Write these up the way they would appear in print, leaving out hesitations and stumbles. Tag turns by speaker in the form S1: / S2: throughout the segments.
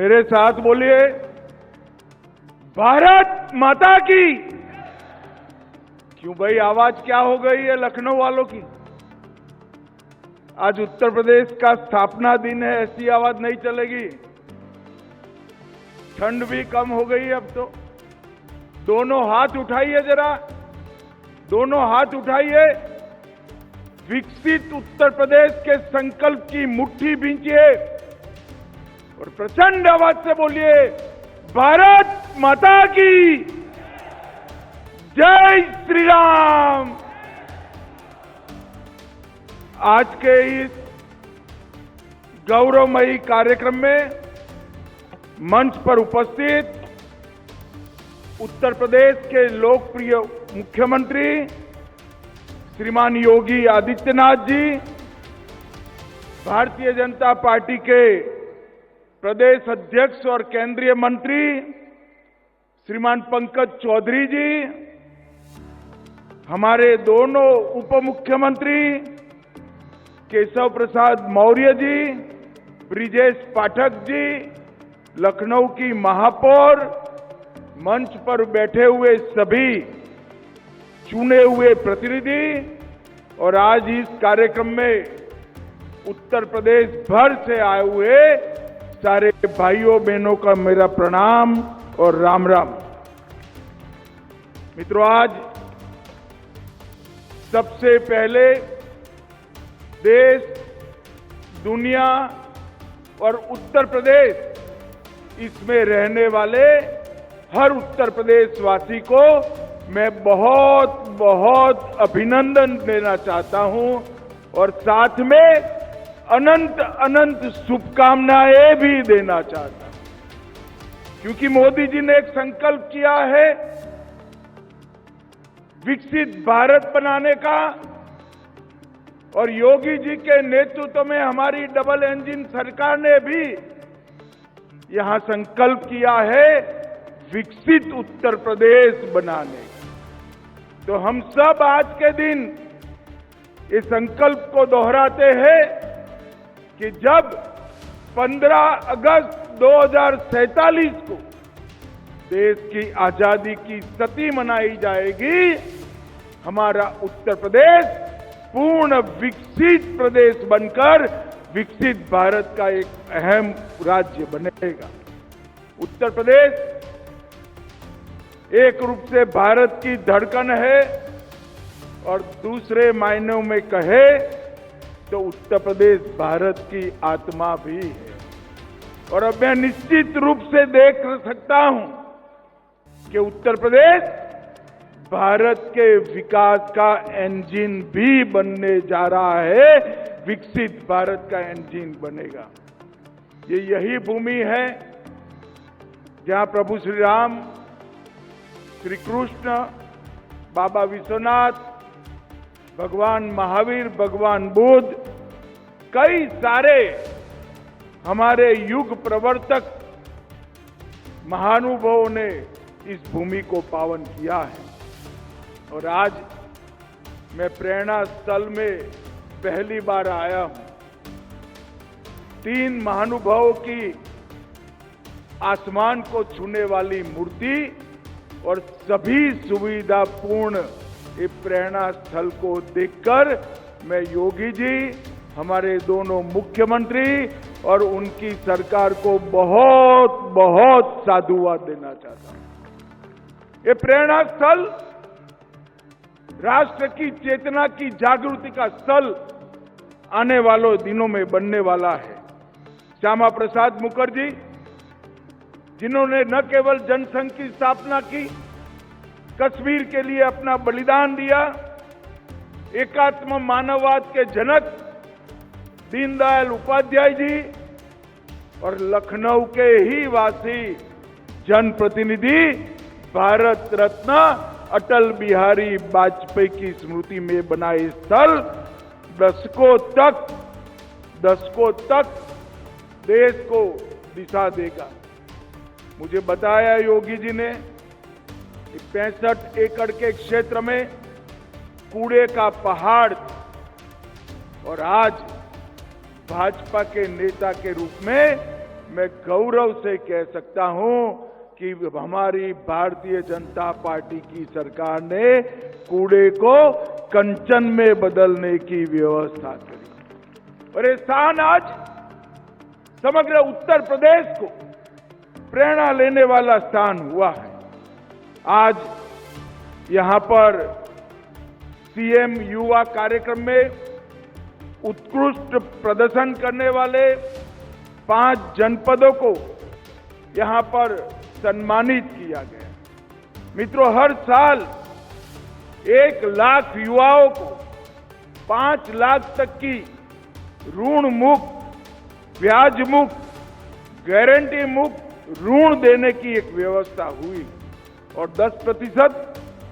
S1: मेरे साथ बोलिए, भारत माता की। क्यों भाई, आवाज क्या हो गई है लखनऊ वालों की? आज उत्तर प्रदेश का स्थापना दिन है, ऐसी आवाज नहीं चलेगी। ठंड भी कम हो गई है अब तो। दोनों हाथ उठाइए जरा, दोनों हाथ उठाइए। विकसित उत्तर प्रदेश के संकल्प की मुट्ठी भींचिए और प्रचंड आवाज से बोलिए, भारत माता की जय श्री राम। आज के इस गौरवमयी कार्यक्रम में मंच पर उपस्थित उत्तर प्रदेश के लोकप्रिय मुख्यमंत्री श्रीमान योगी आदित्यनाथ जी, भारतीय जनता पार्टी के प्रदेश अध्यक्ष और केंद्रीय मंत्री श्रीमान पंकज चौधरी जी, हमारे दोनों उप मुख्यमंत्री केशव प्रसाद मौर्य जी, ब्रिजेश पाठक जी, लखनऊ की महापौर, मंच पर बैठे हुए सभी चुने हुए प्रतिनिधि और आज इस कार्यक्रम में उत्तर प्रदेश भर से आए हुए सारे भाइयों बहनों का मेरा प्रणाम और राम राम। मित्रों, आज सबसे पहले देश, दुनिया और उत्तर प्रदेश, इसमें रहने वाले हर उत्तर प्रदेश वासी को मैं बहुत बहुत अभिनंदन देना चाहता हूं और साथ में अनंत अनंत शुभकामनाएं भी देना चाहता हूं, क्योंकि मोदी जी ने एक संकल्प किया है विकसित भारत बनाने का, और योगी जी के नेतृत्व में हमारी डबल इंजन सरकार ने भी यहां संकल्प किया है विकसित उत्तर प्रदेश बनाने। तो हम सब आज के दिन इस संकल्प को दोहराते हैं कि जब 15 अगस्त 2047 को देश की आजादी की शती मनाई जाएगी, हमारा उत्तर प्रदेश पूर्ण विकसित प्रदेश बनकर विकसित भारत का एक अहम राज्य बनेगा। उत्तर प्रदेश एक रूप से भारत की धड़कन है और दूसरे मायनों में कहे तो उत्तर प्रदेश भारत की आत्मा भी है। और अब मैं निश्चित रूप से देख सकता हूं कि उत्तर प्रदेश भारत के विकास का इंजन भी बनने जा रहा है, विकसित भारत का इंजन बनेगा। ये यही भूमि है जहां प्रभु श्री राम, श्री कृष्ण, बाबा विश्वनाथ, भगवान महावीर, भगवान बुद्ध, कई सारे हमारे युग प्रवर्तक महानुभावों ने इस भूमि को पावन किया है। और आज मैं प्रेरणा स्थल में पहली बार आया हूं। 3 महानुभावों की आसमान को छूने वाली मूर्ति और सभी सुविधापूर्ण ये प्रेरणा स्थल को देखकर मैं योगी जी, हमारे दोनों मुख्यमंत्री और उनकी सरकार को बहुत बहुत साधुवाद देना चाहता हूं। ये प्रेरणा स्थल राष्ट्र की चेतना की जागृति का स्थल आने वालों दिनों में बनने वाला है। श्यामा प्रसाद मुखर्जी, जिन्होंने न केवल जनसंघ की स्थापना की, कश्मीर के लिए अपना बलिदान दिया, एकात्म मानववाद के जनक दीनदयाल उपाध्याय जी और लखनऊ के ही वासी जनप्रतिनिधि भारत रत्न अटल बिहारी वाजपेयी की स्मृति में बनाए स्थल दशकों तक देश को दिशा देगा। मुझे बताया योगी जी ने कि 65 एकड़ के क्षेत्र में कूड़े का पहाड़, और आज भाजपा के नेता के रूप में मैं गौरव से कह सकता हूं कि हमारी भारतीय जनता पार्टी की सरकार ने कूड़े को कंचन में बदलने की व्यवस्था करी और ये स्थान आज समग्र उत्तर प्रदेश को प्रेरणा लेने वाला स्थान हुआ है। आज यहां पर सीएम युवा कार्यक्रम में उत्कृष्ट प्रदर्शन करने वाले 5 जनपदों को यहां पर सम्मानित किया गया। मित्रों, हर साल 1 लाख युवाओं को 5 लाख तक की ऋण मुक्त, ब्याज मुक्त, गारंटी मुक्त ऋण देने की एक व्यवस्था हुई और 10%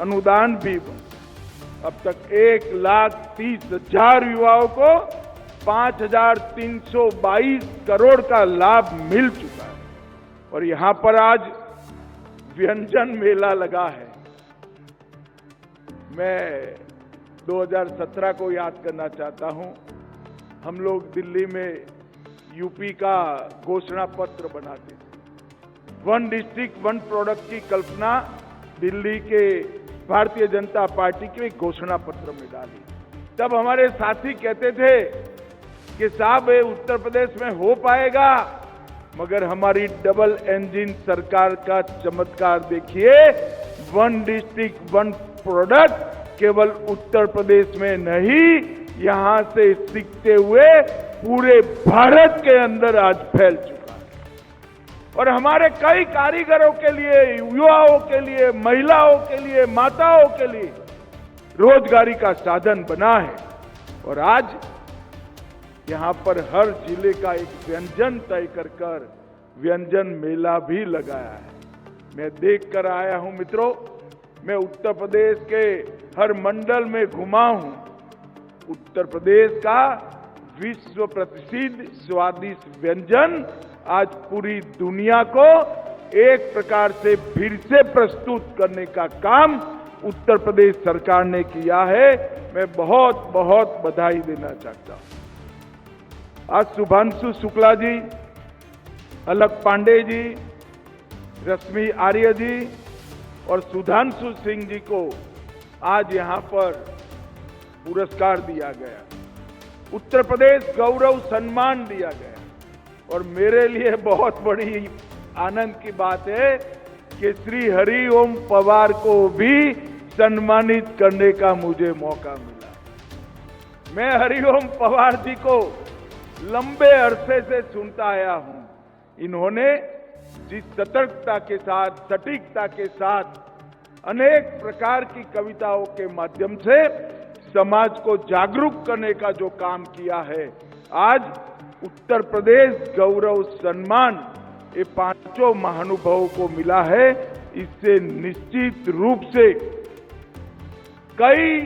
S1: अनुदान भी बना। अब तक 1,30,000 युवाओं को 5,322 करोड़ का लाभ मिल चुका है और यहां पर आज व्यंजन मेला लगा है। मैं 2017 को याद करना चाहता हूं। हम लोग दिल्ली में यूपी का घोषणा पत्र बनाते थे। 1 डिस्ट्रिक्ट 1 प्रोडक्ट की कल्पना दिल्ली के भारतीय जनता पार्टी के घोषणा पत्र में डाली। तब हमारे साथी कहते थे कि साहब ये उत्तर प्रदेश में हो पाएगा, मगर हमारी डबल इंजन सरकार का चमत्कार देखिए। 1 डिस्ट्रिक्ट 1 प्रोडक्ट केवल उत्तर प्रदेश में नहीं, यहां से सीखते हुए पूरे भारत के अंदर आज फैल चुका है और हमारे कई कारीगरों के लिए, युवाओं के लिए, महिलाओं के लिए, माताओं के लिए रोजगारी का साधन बना है और आज यहां पर हर जिले का एक व्यंजन तय कर व्यंजन मेला भी लगाया है। मैं देख कर आया हूं मित्रों, मैं उत्तर प्रदेश के हर मंडल में घुमा हूं। उत्तर प्रदेश का विश्व प्रसिद्ध स्वादिष्ट व्यंजन आज पूरी दुनिया को एक प्रकार से फिर से प्रस्तुत करने का काम उत्तर प्रदेश सरकार ने किया है। मैं बहुत बहुत बधाई देना चाहता हूं। आज शुभांशु शुक्ला जी, अलक पांडे जी, रश्मि आर्य जी और सुधांशु सिंह जी को आज यहां पर पुरस्कार दिया गया, उत्तर प्रदेश गौरव सम्मान दिया गया और मेरे लिए बहुत बड़ी आनंद की बात है कि श्री हरिओम पवार को भी सम्मानित करने का मुझे मौका मिला। मैं हरिओम पवार जी को लंबे अरसे से सुनता आया हूं। इन्होंने जिस सतर्कता के साथ, सटीकता के साथ अनेक प्रकार की कविताओं के माध्यम से समाज को जागरूक करने का जो काम किया है, आज उत्तर प्रदेश गौरव सम्मान ये 5 महानुभावों को मिला है। इससे निश्चित रूप से कई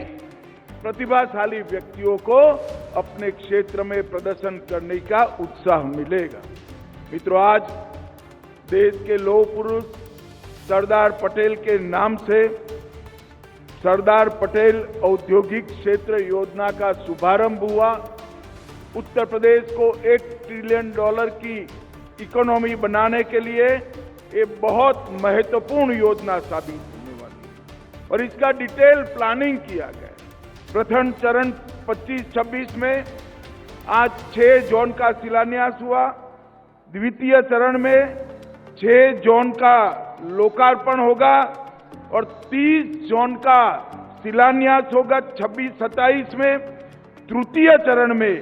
S1: प्रतिभाशाली व्यक्तियों को अपने क्षेत्र में प्रदर्शन करने का उत्साह मिलेगा। मित्रों, आज देश के लौह पुरुष सरदार पटेल के नाम से सरदार पटेल औद्योगिक क्षेत्र योजना का शुभारंभ हुआ। उत्तर प्रदेश को $1 ट्रिलियन की इकोनॉमी बनाने के लिए ये बहुत महत्वपूर्ण योजना साबित होने वाली है और इसका डिटेल प्लानिंग किया गया। प्रथम चरण 25-26 में आज 6 जोन का शिलान्यास हुआ। द्वितीय चरण में 6 जोन का लोकार्पण होगा और 30 जोन का शिलान्यास होगा 26-27 में। तृतीय चरण में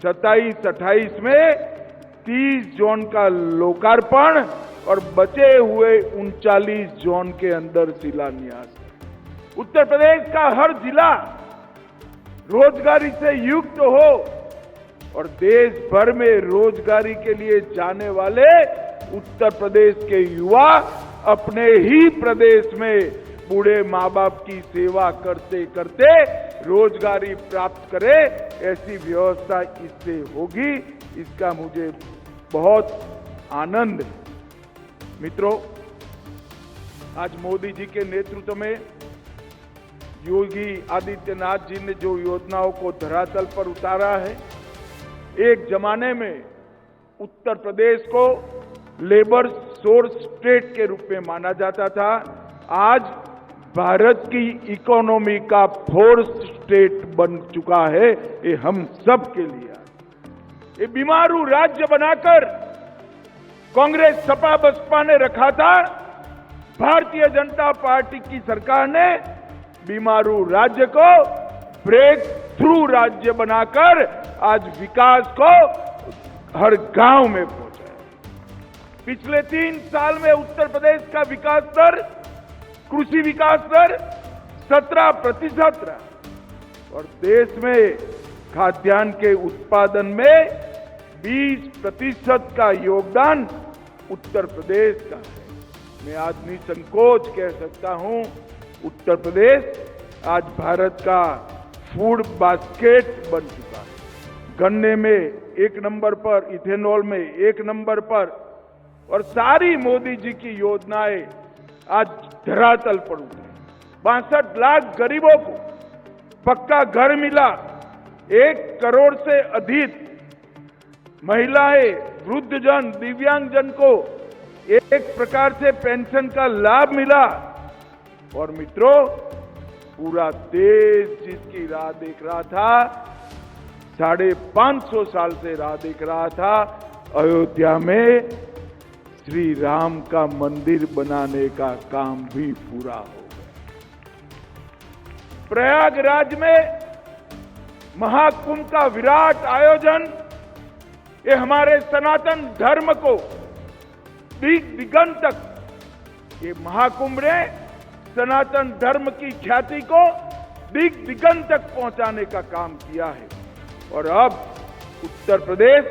S1: 27-28 में 30 जोन का लोकार्पण और बचे हुए 39 जोन के अंदर शिलान्यास। उत्तर प्रदेश का हर जिला रोजगारी से युक्त हो और देश भर में रोजगारी के लिए जाने वाले उत्तर प्रदेश के युवा अपने ही प्रदेश में बूढ़े माँ बाप की सेवा करते करते रोजगारी प्राप्त करे, ऐसी व्यवस्था इससे होगी। इसका मुझे बहुत आनंद है। मित्रों, आज मोदी जी के नेतृत्व में योगी आदित्यनाथ जी ने जो योजनाओं को धरातल पर उतारा है, एक जमाने में उत्तर प्रदेश को लेबर सोर्स स्टेट के रूप में माना जाता था, आज भारत की इकोनॉमी का फोर्स स्टेट बन चुका है। ये हम सब के लिए ये बीमारू राज्य बनाकर कांग्रेस सपा बसपा ने रखा था। भारतीय जनता पार्टी की सरकार ने बीमारू राज्य को ब्रेक थ्रू राज्य बनाकर आज विकास को हर गांव में पहुंचाया। पिछले 3 साल में उत्तर प्रदेश का विकास दर, कृषि विकास दर 17% रहा और देश में खाद्यान्न के उत्पादन में 20% का योगदान उत्तर प्रदेश का है। मैं आज निसंकोच कह सकता हूं, उत्तर प्रदेश आज भारत का फूड बास्केट बन चुका है। गन्ने में 1 नंबर पर, इथेनॉल में 1 नंबर पर, और सारी मोदी जी की योजनाएं आज धरातल पर उतरी। 62 लाख गरीबों को पक्का घर मिला। 1 करोड़ से अधिक महिलाएं, वृद्धजन, दिव्यांगजन को एक प्रकार से पेंशन का लाभ मिला। और मित्रों, पूरा देश जिसकी राह देख रहा था, 550 साल से राह देख रहा था, अयोध्या में श्री राम का मंदिर बनाने का काम भी पूरा हो गया। प्रयागराज में महाकुंभ का विराट आयोजन, ये हमारे सनातन धर्म को दिगंत तक, ये महाकुंभ ने सनातन धर्म की ख्याति को दिगंत तक पहुंचाने का काम किया है। और अब उत्तर प्रदेश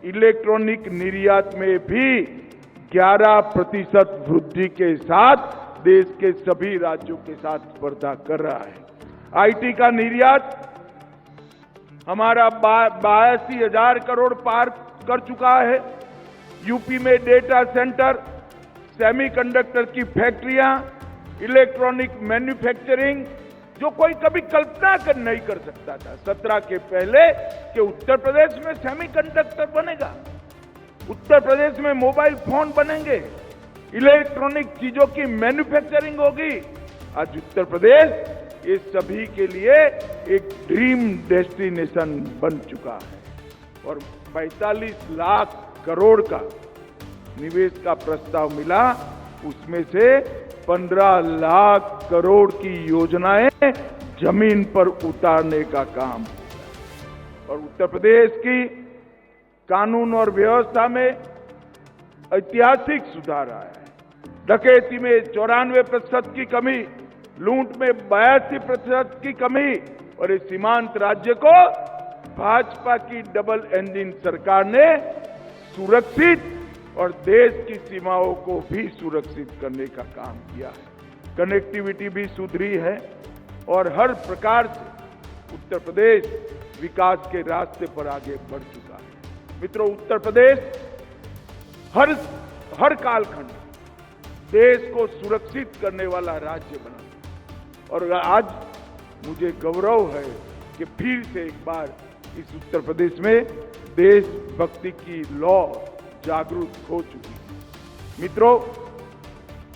S1: इलेक्ट्रॉनिक निर्यात में भी 11% वृद्धि के साथ देश के सभी राज्यों के साथ स्पर्धा कर रहा है। आईटी का निर्यात हमारा 82,000 करोड़ पार कर चुका है। यूपी में डेटा सेंटर, सेमीकंडक्टर की फैक्ट्रियां, इलेक्ट्रॉनिक मैन्युफैक्चरिंग, जो कोई कभी कल्पना नहीं कर सकता था 17 के पहले कि उत्तर प्रदेश में सेमीकंडक्टर बनेगा, उत्तर प्रदेश में मोबाइल फोन बनेंगे, इलेक्ट्रॉनिक चीजों की मैन्युफैक्चरिंग होगी। आज उत्तर प्रदेश ये सभी के लिए एक ड्रीम डेस्टिनेशन बन चुका है। और 45 लाख करोड़ का निवेश का प्रस्ताव मिला, उसमें से 15 लाख करोड़ की योजनाएं जमीन पर उतारने का काम हुआ। और उत्तर प्रदेश की कानून और व्यवस्था में ऐतिहासिक सुधार आया है। डकैती में 94% की कमी, लूट में 82% की कमी, और इस सीमांत राज्य को भाजपा की डबल इंजन सरकार ने सुरक्षित और देश की सीमाओं को भी सुरक्षित करने का काम किया है। कनेक्टिविटी भी सुधरी है और हर प्रकार से उत्तर प्रदेश विकास के रास्ते पर आगे बढ़ चुका है। मित्रों, उत्तर प्रदेश हर कालखंड देश को सुरक्षित करने वाला राज्य बना। और आज मुझे गौरव है कि फिर से एक बार इस उत्तर प्रदेश में देशभक्ति की लौ जागरूक हो चुकी है। मित्रों,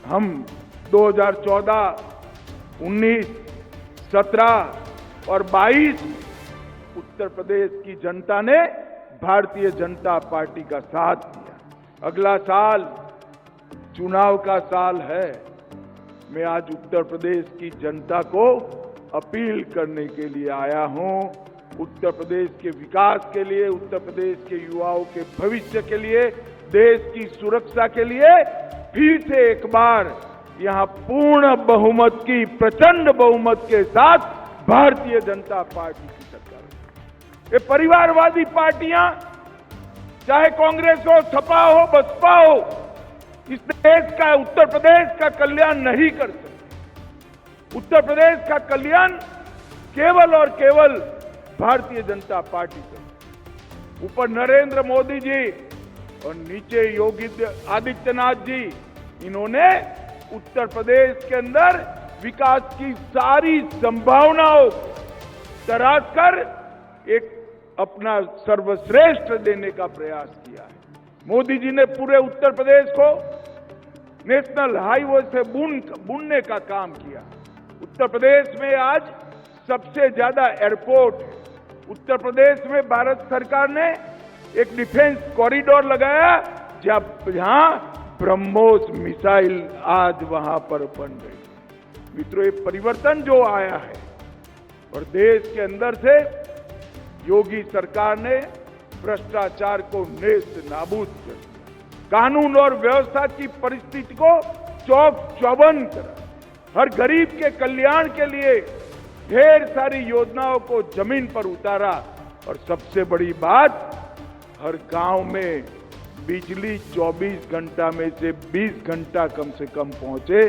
S1: हम 2014, 19, 17 और 22 में उत्तर प्रदेश की जनता ने भारतीय जनता पार्टी का साथ दिया। अगला साल चुनाव का साल है। मैं आज उत्तर प्रदेश की जनता को अपील करने के लिए आया हूं। उत्तर प्रदेश के विकास के लिए, उत्तर प्रदेश के युवाओं के भविष्य के लिए, देश की सुरक्षा के लिए फिर से एक बार यहां पूर्ण बहुमत की, प्रचंड बहुमत के साथ भारतीय जनता पार्टी की सरकार। ये परिवारवादी पार्टियां, चाहे कांग्रेस हो, सपा हो, बसपा हो, इस देश का, उत्तर प्रदेश का कल्याण नहीं कर सकते। उत्तर प्रदेश का कल्याण केवल और केवल भारतीय जनता पार्टी कर। ऊपर नरेंद्र मोदी जी और नीचे योगी आदित्यनाथ जी, इन्होंने उत्तर प्रदेश के अंदर विकास की सारी संभावनाओं तराश कर एक अपना सर्वश्रेष्ठ देने का प्रयास किया है। मोदी जी ने पूरे उत्तर प्रदेश को नेशनल हाईवे से बुनने का काम किया। उत्तर प्रदेश में आज सबसे ज्यादा एयरपोर्ट है। उत्तर प्रदेश में भारत सरकार ने एक डिफेंस कॉरिडोर लगाया, जहां ब्रह्मोस मिसाइल आज वहां पर बन गई। मित्रों, ये परिवर्तन जो आया है और देश के अंदर से योगी सरकार ने भ्रष्टाचार को नेस्त नाबूद कर दिया, कानून और व्यवस्था की परिस्थिति को चौक चौबंद करा, हर गरीब के कल्याण के लिए ढेर सारी योजनाओं को जमीन पर उतारा और सबसे बड़ी बात, हर गांव में बिजली 24 घंटा में से 20 घंटा कम से कम पहुंचे,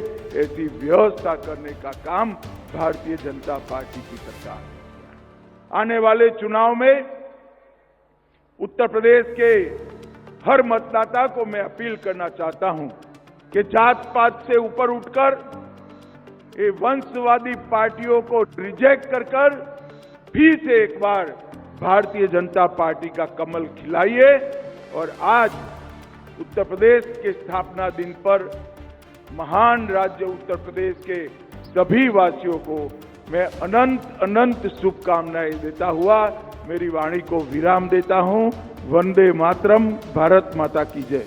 S1: ऐसी व्यवस्था करने का काम भारतीय जनता पार्टी की सरकार ने किया। आने वाले चुनाव में उत्तर प्रदेश के हर मतदाता को मैं अपील करना चाहता हूं कि जात पात से ऊपर उठकर ये वंशवादी पार्टियों को रिजेक्ट कर फिर से एक बार भारतीय जनता पार्टी का कमल खिलाइए। और आज उत्तर प्रदेश के स्थापना दिन पर महान राज्य उत्तर प्रदेश के सभी वासियों को मैं अनंत अनंत शुभकामनाएं देता हुआ मेरी वाणी को विराम देता हूं। वंदे मातरम। भारत माता की जय।